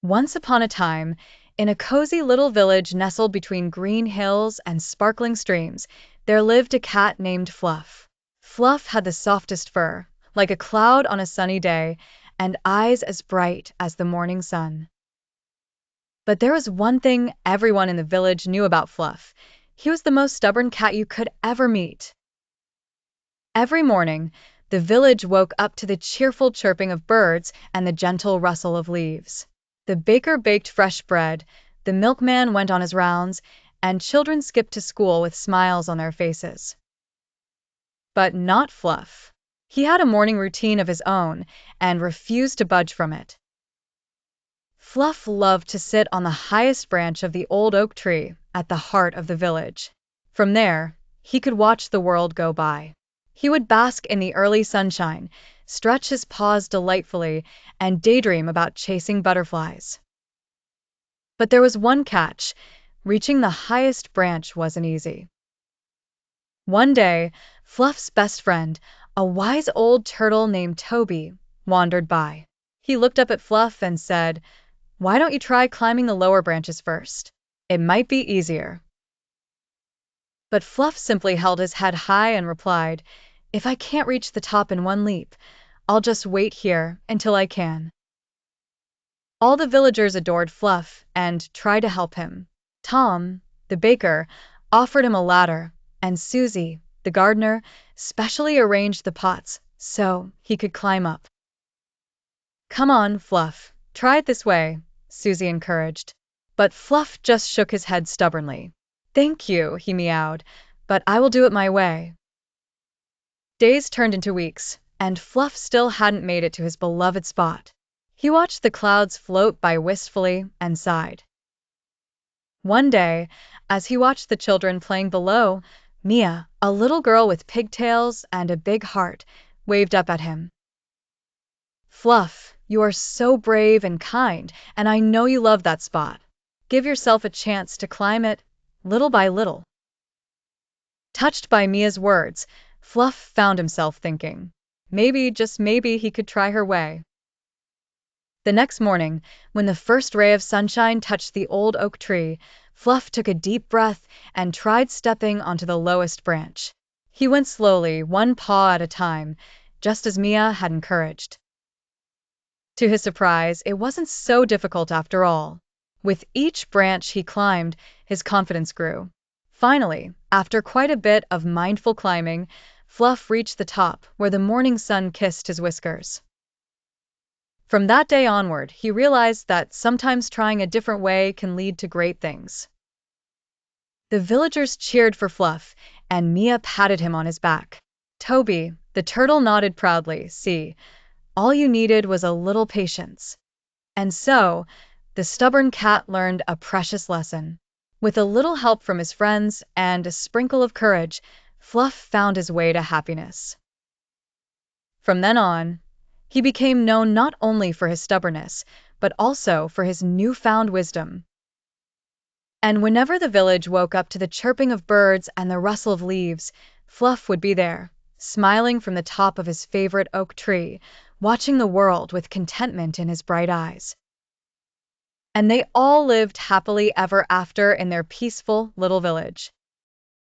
Once upon a time, in a cozy little village nestled between green hills and sparkling streams, there lived a cat named Fluff. Fluff had the softest fur, like a cloud on a sunny day, and eyes as bright as the morning sun. But there was one thing everyone in the village knew about Fluff. He was the most stubborn cat you could ever meet. Every morning, the village woke up to the cheerful chirping of birds and the gentle rustle of leaves. The baker baked fresh bread, the milkman went on his rounds, and children skipped to school with smiles on their faces. But not Fluff. He had a morning routine of his own and refused to budge from it. Fluff loved to sit on the highest branch of the old oak tree at the heart of the village. From there, he could watch the world go by. He would bask in the early sunshine, stretch his paws delightfully, and daydream about chasing butterflies. But there was one catch. Reaching the highest branch wasn't easy. One day, Fluff's best friend, a wise old turtle named Toby, wandered by. He looked up at Fluff and said, "Why don't you try climbing the lower branches first? It might be easier." But Fluff simply held his head high and replied, "If I can't reach the top in one leap, I'll just wait here until I can." All the villagers adored Fluff and tried to help him. Tom, the baker, offered him a ladder, and Susie, the gardener, specially arranged the pots so he could climb up. "Come on, Fluff, try it this way," Susie encouraged. But Fluff just shook his head stubbornly. "Thank you," he meowed, "but I will do it my way." Days turned into weeks, and Fluff still hadn't made it to his beloved spot. He watched the clouds float by wistfully and sighed. One day, as he watched the children playing below, Mia, a little girl with pigtails and a big heart, waved up at him. "Fluff, you are so brave and kind, and I know you love that spot. Give yourself a chance to climb it, little by little." Touched by Mia's words, Fluff found himself thinking, maybe, just maybe, he could try her way. The next morning, when the first ray of sunshine touched the old oak tree, Fluff took a deep breath and tried stepping onto the lowest branch. He went slowly, one paw at a time, just as Mia had encouraged. To his surprise, it wasn't so difficult after all. With each branch he climbed, his confidence grew. Finally, after quite a bit of mindful climbing, Fluff reached the top, where the morning sun kissed his whiskers. From that day onward, he realized that sometimes trying a different way can lead to great things. The villagers cheered for Fluff, and Mia patted him on his back. Toby, the turtle, nodded proudly. "See, all you needed was a little patience." And so, the stubborn cat learned a precious lesson. With a little help from his friends and a sprinkle of courage, Fluff found his way to happiness. From then on, he became known not only for his stubbornness, but also for his newfound wisdom. And whenever the village woke up to the chirping of birds and the rustle of leaves, Fluff would be there, smiling from the top of his favorite oak tree, watching the world with contentment in his bright eyes. And they all lived happily ever after in their peaceful little village.